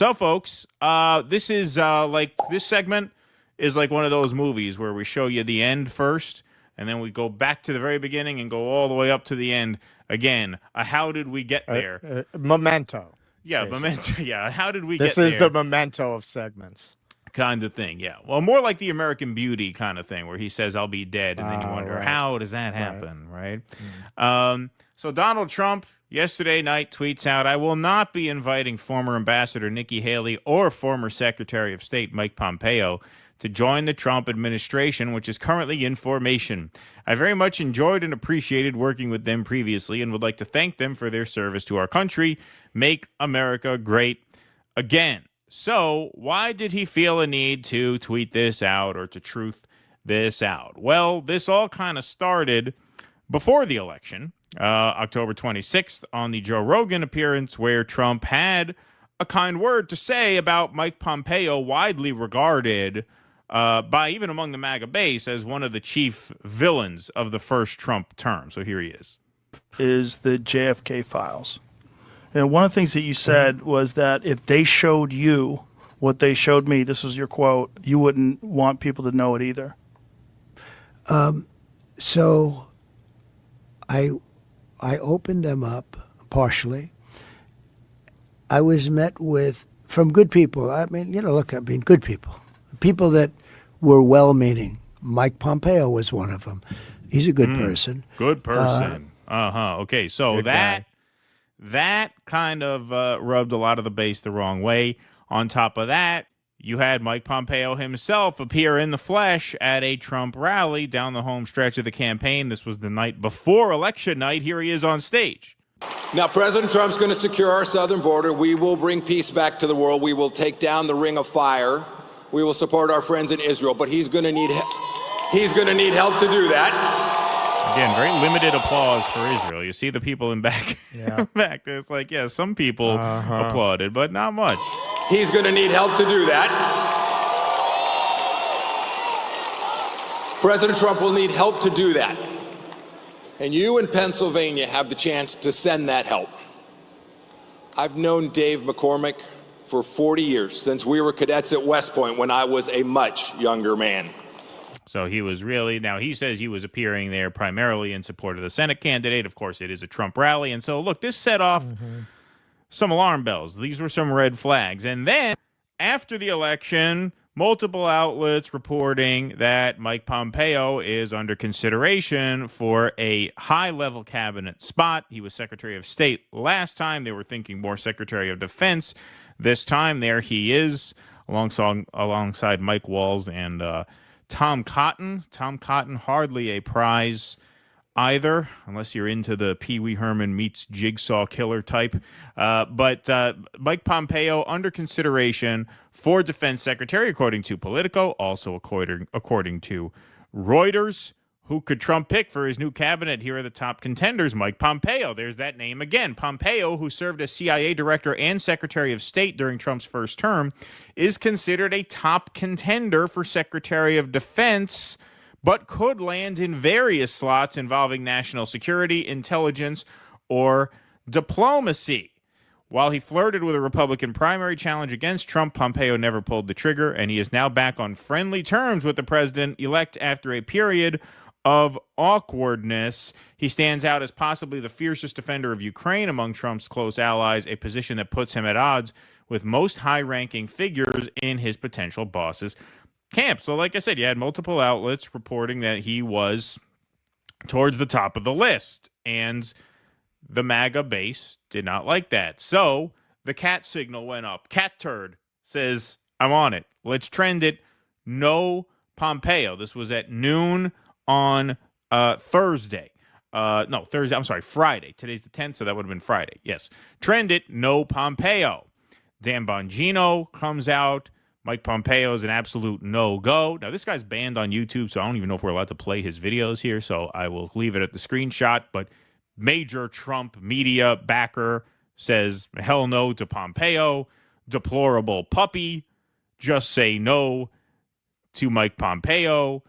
So, folks, this is this segment is like one of those movies where we show you the end first, and then we go back to the very beginning and go all the way up to the end again. How did we get there? Memento. Yeah, basically. memento. Yeah, how did we get This there? is the memento of segments. Kind of thing, yeah. Well, more like the American Beauty kind of thing, where he says, "I'll be dead," and then you wonder, right. how does that happen, right? So Donald Trump yesterday night tweets out, "I will not be inviting former Ambassador Nikki Haley or former Secretary of State Mike Pompeo to join the Trump administration, which is currently in formation. I very much enjoyed and appreciated working with them previously and would like to thank them for their service to our country. Make America great again." So why did he feel a need to tweet this out or to truth this out? Well, this all kind of started before the election, October 26th, on the Joe Rogan appearance, where Trump had a kind word to say about Mike Pompeo, widely regarded by even among the MAGA base as one of the chief villains of the first Trump term. So here he is. Is the JFK files. And one of the things that you said was that if they showed you what they showed me, this was your quote, you wouldn't want people to know it either. So I opened them up partially. I was met with, from good people, good people. People that were well-meaning. Mike Pompeo was one of them. He's a good person. Good person. Okay, so that kind of rubbed a lot of the base the wrong way. On top of that, you had Mike Pompeo himself appear in the flesh at a Trump rally down the home stretch of the campaign. This was the night before election night. Here he is on stage. Now, President Trump's going to secure our southern border. We will bring peace back to the world. We will take down the ring of fire. We will support our friends in Israel, but he's going to need help to do that. Again, very limited applause for Israel. You see the people in back. Yeah. back there. It's like, yeah, some people applauded, but not much. He's going to need help to do that. President Trump will need help to do that. And you in Pennsylvania have the chance to send that help. I've known Dave McCormick for 40 years, since we were cadets at West Point when I was a much younger man. So he was really, now he says he was appearing there primarily in support of the Senate candidate. Of course, it is a Trump rally. And so, look, this set off some alarm bells. These were some red flags. And then after the election, multiple outlets reporting that Mike Pompeo is under consideration for a high-level cabinet spot. He was Secretary of State last time. They were thinking more Secretary of Defense. This time, there he is, alongside Mike Walz and Tom Cotton. Tom Cotton, hardly a prize either, unless you're into the Pee Wee Herman meets Jigsaw Killer type. But Mike Pompeo under consideration for Defense Secretary, according to Politico, also according to Reuters. Who could Trump pick for his new cabinet? Here are the top contenders. Mike Pompeo. There's that name again. Pompeo, who served as CIA director and Secretary of State during Trump's first term, is considered a top contender for Secretary of Defense, but could land in various slots involving national security, intelligence, or diplomacy. While he flirted with a Republican primary challenge against Trump, Pompeo never pulled the trigger, and he is now back on friendly terms with the president-elect after a period of awkwardness. He stands out as possibly the fiercest defender of Ukraine among Trump's close allies, a position that puts him at odds with most high-ranking figures in his potential boss's camp. So like I said, you had multiple outlets reporting that he was towards the top of the list, and the MAGA base did not like that. So the cat signal went up. Cat turd says, I'm on it. Let's trend it. No Pompeo. This was at noon on Thursday. Thursday. I'm sorry, Friday. Today's the 10th, so that would have been Friday. Yes. Trend it. No Pompeo. Dan Bongino comes out. Mike Pompeo is an absolute no-go. Now, this guy's banned on YouTube, so I don't even know if we're allowed to play his videos here, so I will leave it at the screenshot. But major Trump media backer says hell no to Pompeo. Deplorable puppy. Just say no to Mike Pompeo.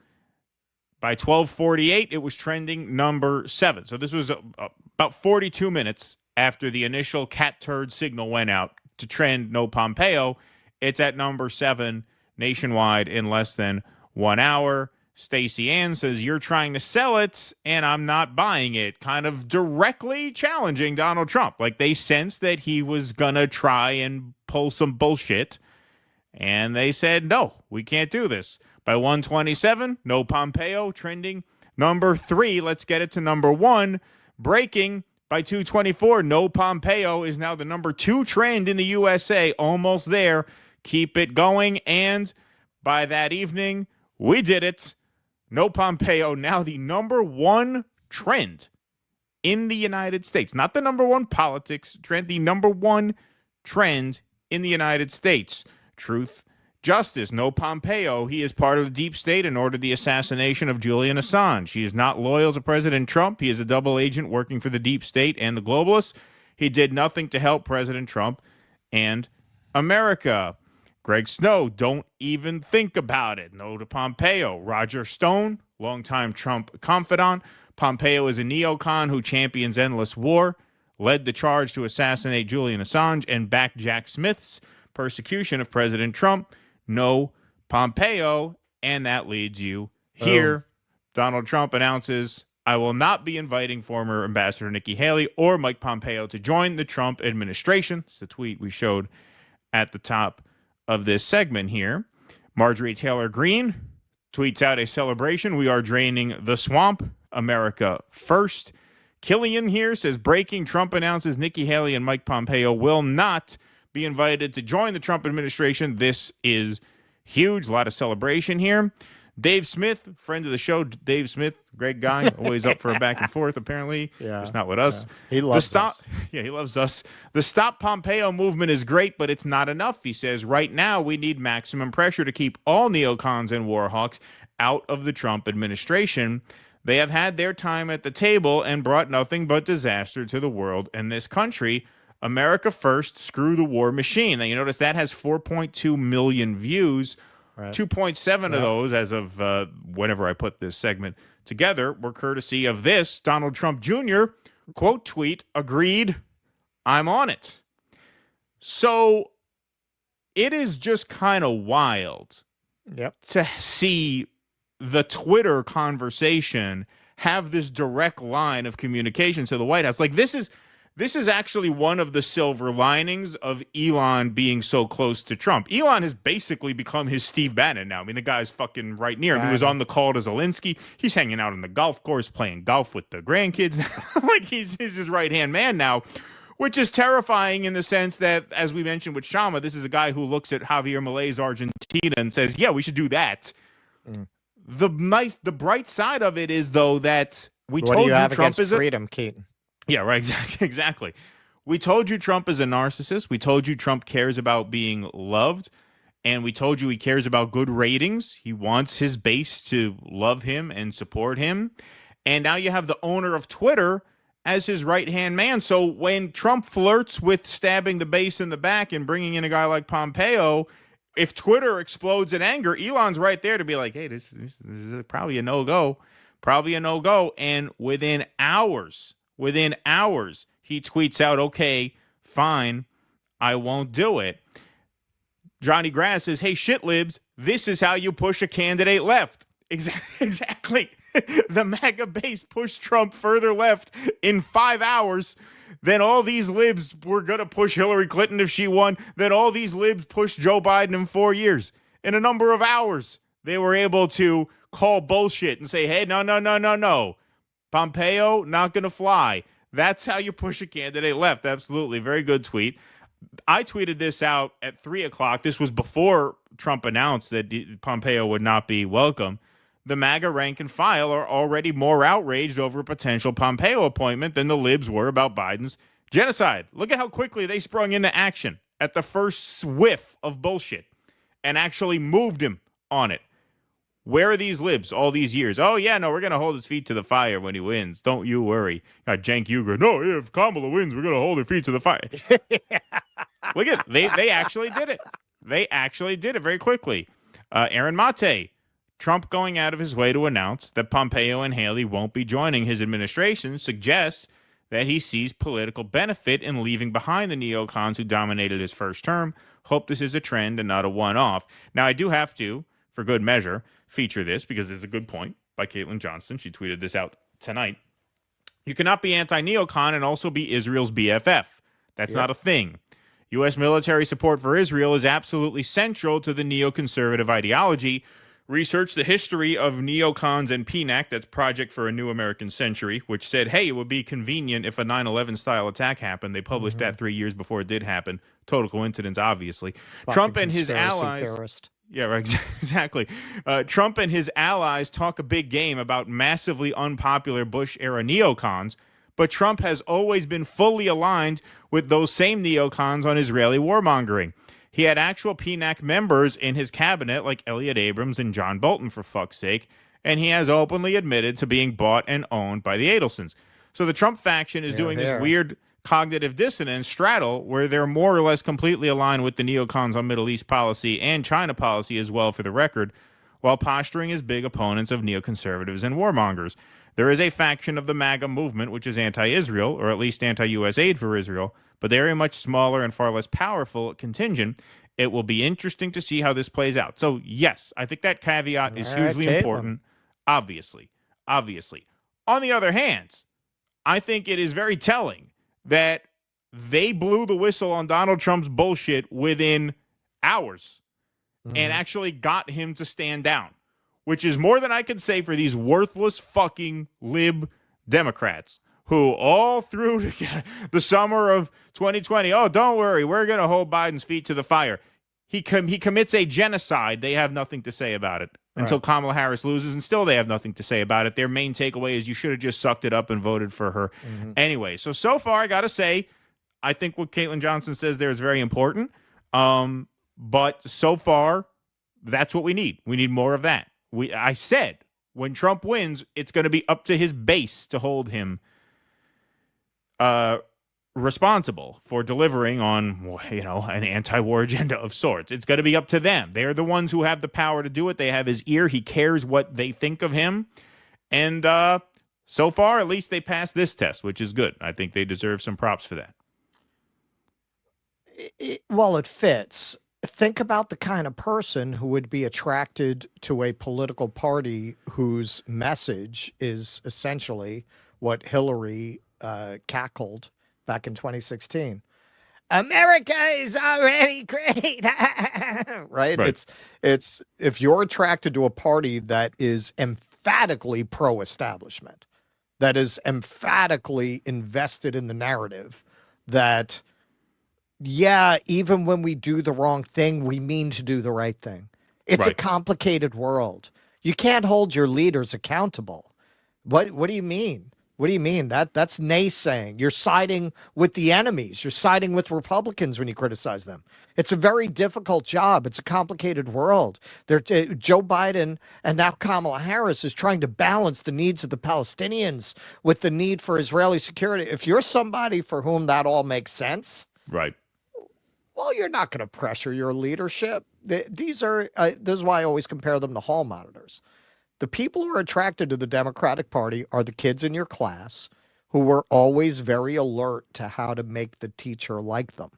By 12:48, it was trending number 7. So this was about 42 minutes after the initial cat turd signal went out to trend no Pompeo. It's at number 7 nationwide in less than 1 hour. Stacey Ann says, you're trying to sell it, and I'm not buying it. Kind of directly challenging Donald Trump. Like, they sensed that he was going to try and pull some bullshit, and they said, no, we can't do this. By 127, no Pompeo, trending number 3. Let's get it to number 1. Breaking by 224, no Pompeo is now the number 2 trend in the USA. Almost there. Keep it going. And by that evening, we did it. No Pompeo, now the number 1 trend in the United States. Not the number 1 politics trend, the number 1 trend in the United States. Truth, justice, no Pompeo. He is part of the deep state and ordered the assassination of Julian Assange. He is not loyal to President Trump. He is a double agent working for the deep state and the globalists. He did nothing to help President Trump and America. Greg Snow, don't even think about it. No to Pompeo. Roger Stone, longtime Trump confidant. Pompeo is a neocon who champions endless war, led the charge to assassinate Julian Assange, and backed Jack Smith's persecution of President Trump. No Pompeo. And that leads you here. Donald Trump announces, I will not be inviting former Ambassador Nikki Haley or Mike Pompeo to join the Trump administration. It's the tweet we showed at the top of this segment here. Marjorie Taylor Greene tweets out a celebration. We are draining the swamp. America first. Killian here says, breaking, Trump announces Nikki Haley and Mike Pompeo will not be invited to join the Trump administration. This is huge. A lot of celebration here. Dave Smith, friend of the show, Dave Smith, great guy, always up for a back and forth, apparently. Yeah. Just not with us. Yeah. He loves us. Yeah, he loves us. The Stop Pompeo movement is great, but it's not enough. He says, right now we need maximum pressure to keep all neocons and war hawks out of the Trump administration. They have had their time at the table and brought nothing but disaster to the world and this country. America first, screw the war machine. Now, you notice that has 4.2 million views. Right. 2.7 of those, as of whenever I put this segment together, were courtesy of this Donald Trump Jr. quote tweet, agreed, I'm on it. So it is just kind of wild to see the Twitter conversation have this direct line of communication to the White House. Like, this is actually one of the silver linings of Elon being so close to Trump. Elon has basically become his Steve Bannon now. I mean, the guy's fucking right near him. He was on the call to Zelensky. He's hanging out on the golf course playing golf with the grandkids. Like, he's his right-hand man now, which is terrifying in the sense that, as we mentioned with Shama, this is a guy who looks at Javier Milei's Argentina and says, yeah, we should do that. The bright side of it is, though, that what told you Trump is freedom, Keaton. Yeah, right. Exactly. We told you Trump is a narcissist. We told you Trump cares about being loved. And we told you he cares about good ratings. He wants his base to love him and support him. And now you have the owner of Twitter as his right-hand man. So when Trump flirts with stabbing the base in the back and bringing in a guy like Pompeo, if Twitter explodes in anger, Elon's right there to be like, hey, this is probably a no-go. Probably a no-go. And within hours, he tweets out, okay, fine, I won't do it. Johnny Grass says, hey, shit libs, this is how you push a candidate left. Exactly. The MAGA base pushed Trump further left in 5 hours than all these libs were going to push Hillary Clinton if she won, than all these libs pushed Joe Biden in 4 years. In a number of hours, they were able to call bullshit and say, hey, no. Pompeo, not going to fly. That's how you push a candidate left. Absolutely. Very good tweet. I tweeted this out at 3 o'clock. This was before Trump announced that Pompeo would not be welcome. The MAGA rank and file are already more outraged over a potential Pompeo appointment than the libs were about Biden's genocide. Look at how quickly they sprung into action at the first whiff of bullshit and actually moved him on it. Where are these libs all these years? Oh, yeah, no, we're going to hold his feet to the fire when he wins. Don't you worry. Got Cenk Uygur. No, if Kamala wins, we're going to hold her feet to the fire. Look at they actually did it. They actually did it very quickly. Aaron Mate, Trump going out of his way to announce that Pompeo and Haley won't be joining his administration suggests that he sees political benefit in leaving behind the neocons who dominated his first term. Hope this is a trend and not a one-off. Now, I do have to, for good measure, feature this because it's a good point by Caitlin Johnston. She tweeted this out tonight. You cannot be anti-neocon and also be Israel's BFF. That's not a thing. U.S. military support for Israel is absolutely central to the neoconservative ideology. Research the history of neocons and PNAC, that's Project for a New American Century, which said, hey, it would be convenient if a 9/11 style attack happened. They published that 3 years before it did happen. Total coincidence, obviously. Trump and his allies... Theorist. Yeah, right, exactly. Trump and his allies talk a big game about massively unpopular Bush-era neocons, but Trump has always been fully aligned with those same neocons on Israeli warmongering. He had actual PNAC members in his cabinet like Elliot Abrams and John Bolton, for fuck's sake, and he has openly admitted to being bought and owned by the Adelsons. So the Trump faction is doing this weird cognitive dissonance straddle where they're more or less completely aligned with the neocons on Middle East policy and China policy as well, for the record, while posturing as big opponents of neoconservatives and warmongers. There is a faction of the MAGA movement which is anti-Israel, or at least anti-U.S. aid for Israel, but they're a much smaller and far less powerful contingent. It will be interesting to see how this plays out. So, yes, I think that caveat is hugely important, obviously. On the other hand, I think it is very telling that they blew the whistle on Donald Trump's bullshit within hours and actually got him to stand down, which is more than I can say for these worthless fucking lib Democrats who all through the summer of 2020, oh, don't worry, we're going to hold Biden's feet to the fire. He commits a genocide. They have nothing to say about it until Kamala Harris loses, and still they have nothing to say about it. Their main takeaway is you should have just sucked it up and voted for her. Anyway, so far, I got to say, I think what Caitlin Johnston says there is very important. But so far, that's what we need. We need more of that. I said, when Trump wins, it's going to be up to his base to hold him responsible for delivering on, an anti-war agenda of sorts. It's going to be up to them. They're the ones who have the power to do it. They have his ear. He cares what they think of him. And so far, at least they passed this test, which is good. I think they deserve some props for that. Well, it fits. Think about the kind of person who would be attracted to a political party whose message is essentially what Hillary cackled back in 2016. America is already great. Right? It's if you're attracted to a party that is emphatically pro-establishment, that is emphatically invested in the narrative that, yeah, even when we do the wrong thing, we mean to do the right thing. It's a complicated world. You can't hold your leaders accountable. What do you mean? What do you mean? That's naysaying. You're siding with the enemies. You're siding with Republicans when you criticize them. It's a very difficult job. It's a complicated world. Joe Biden and now Kamala Harris is trying to balance the needs of the Palestinians with the need for Israeli security. If you're somebody for whom that all makes sense, right? Well, you're not going to pressure your leadership. These are this is why I always compare them to hall monitors. The people who are attracted to the Democratic Party are the kids in your class who were always very alert to how to make the teacher like them.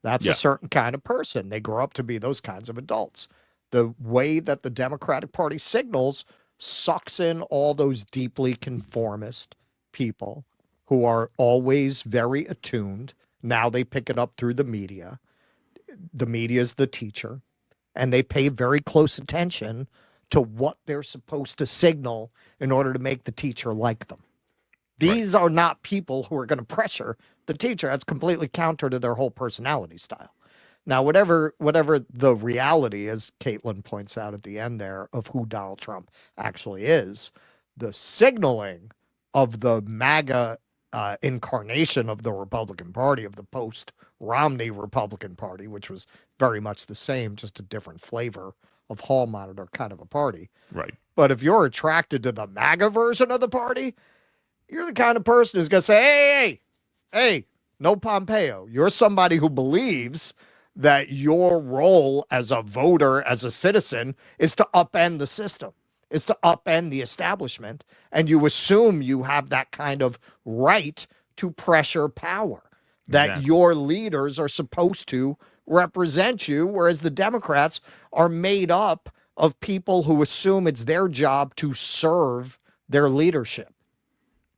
That's a certain kind of person. They grow up to be those kinds of adults. The way that the Democratic Party signals sucks in all those deeply conformist people who are always very attuned. Now they pick it up through the media. The media is the teacher, and they pay very close attention to what they're supposed to signal in order to make the teacher like them. These are not people who are going to pressure the teacher. That's completely counter to their whole personality style. Now, whatever the reality is, Caitlin points out at the end there, of who Donald Trump actually is, the signaling of the MAGA incarnation of the Republican Party, of the post-Romney Republican Party, which was very much the same, just a different flavor of hall monitor kind of a party. Right. But if you're attracted to the MAGA version of the party, you're the kind of person who's going to say, hey, no Pompeo. You're somebody who believes that your role as a voter, as a citizen, is to upend the system, is to upend the establishment. And you assume you have that kind of right to pressure power, that Exactly. your leaders are supposed to represent you, whereas the Democrats are made up of people who assume it's their job to serve their leadership.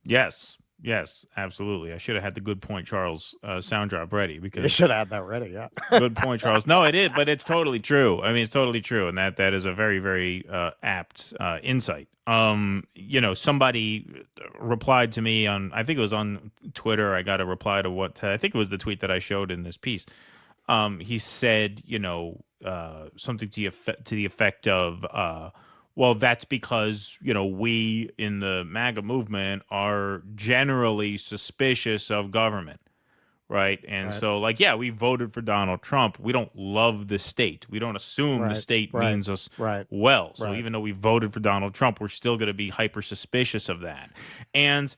Yes. Yes, absolutely. I should have had the good point, Charles, sound drop ready You because should have that ready, yeah. good point, Charles. No, it is, but it's totally true. I mean, it's totally true, and that is a very, very apt insight. Somebody replied to me on, I think it was on Twitter. I got a reply to what I think it was the tweet that I showed in this piece. He said, something to the effect of, well, that's because, we in the MAGA movement are generally suspicious of government. Right. And so, we voted for Donald Trump. We don't love the state. We don't assume the state means us well. So even though we voted for Donald Trump, we're still going to be hyper suspicious of that. And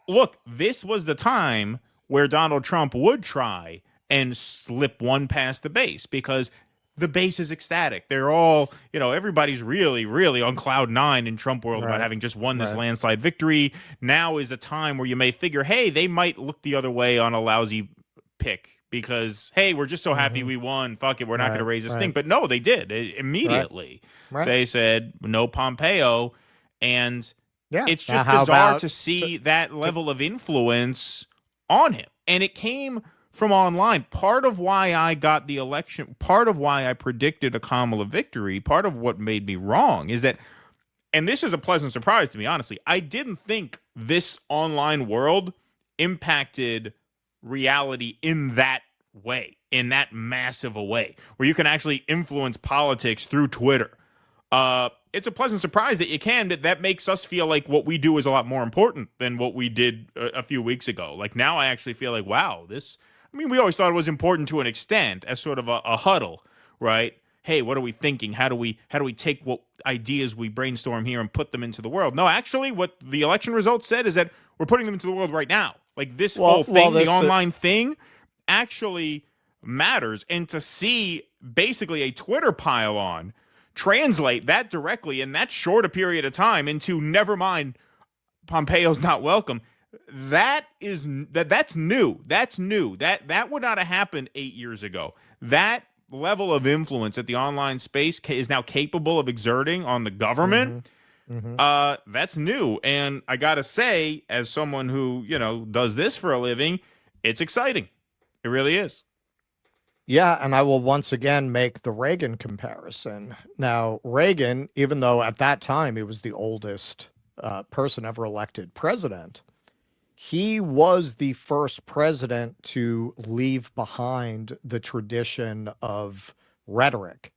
look, this was the time where Donald Trump would try and slip one past the base because the base is ecstatic. They're all, everybody's really, really on cloud nine in Trump world about having just won this landslide victory. Now is a time where you may figure, hey, they might look the other way on a lousy pick because, hey, we're just so happy we won. Fuck it, we're not going to raise this thing. But no, they did immediately. They said no Pompeo, and it's just bizarre to see that level of influence on him. And it came from online. Part of why I got the election, part of why I predicted a Kamala victory, part of what made me wrong is that, and this is a pleasant surprise to me, honestly, I didn't think this online world impacted reality in that way, in that massive a way, where you can actually influence politics through Twitter. It's a pleasant surprise that you can, that makes us feel like what we do is a lot more important than what we did a few weeks ago. Like now I actually feel like, wow, we always thought it was important to an extent as sort of a huddle, right? Hey, what are we thinking? How do we take what ideas we brainstorm here and put them into the world? No, actually, what the election results said is that we're putting them into the world right now. Like this whole thing, the online thing, actually matters. And to see basically a Twitter pile-on translate that directly in that short a period of time into never mind, Pompeo's not welcome. That's new. That's new. That would not have happened 8 years ago. That level of influence that the online space is now capable of exerting on the government, that's new. And I gotta say, as someone who does this for a living, it's exciting. It really is. Yeah, and I will once again make the Reagan comparison. Now, Reagan, even though at that time he was the oldest person ever elected president, he was the first president to leave behind the tradition of rhetoric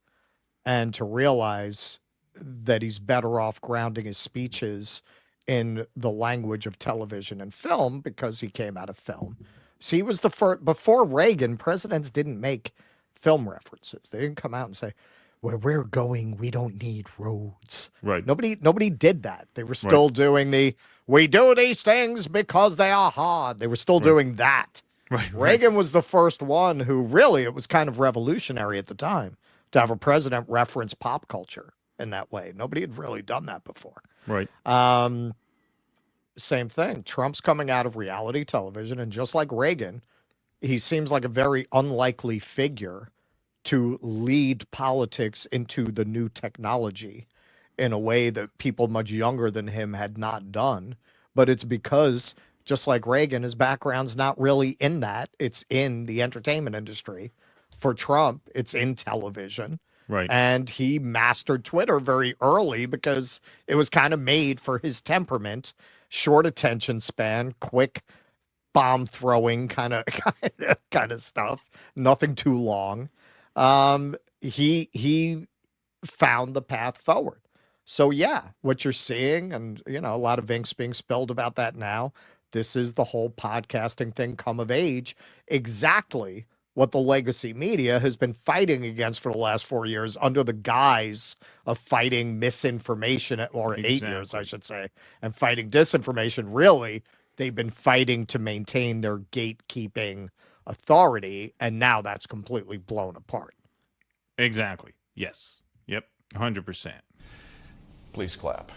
and to realize that he's better off grounding his speeches in the language of television and film because he came out of film. So he was the first. Before Reagan, presidents didn't make film references. They didn't come out and say, where we're going, we don't need roads. Right. Nobody did that. They were still doing we do these things because they are hard. They were still doing that. Right. Reagan was the first one who really, it was kind of revolutionary at the time to have a president reference pop culture in that way. Nobody had really done that before. Right. Same thing. Trump's coming out of reality television, and just like Reagan, he seems like a very unlikely figure to lead politics into the new technology in a way that people much younger than him had not done. But it's because, just like Reagan, his background's not really in that. It's in the entertainment industry. For Trump, it's in television. Right. And he mastered Twitter very early because it was kind of made for his temperament, short attention span, quick bomb throwing kind of stuff, nothing too long. He found the path forward. So yeah, what you're seeing, and a lot of ink's being spilled about that now. This is the whole podcasting thing come of age, exactly what the legacy media has been fighting against for the last 4 years under the guise of fighting misinformation, or 8 years, I should say, and fighting disinformation. Really, they've been fighting to maintain their gatekeeping authority, and now that's completely blown apart. Exactly. Yes. Yep. 100%. Please clap.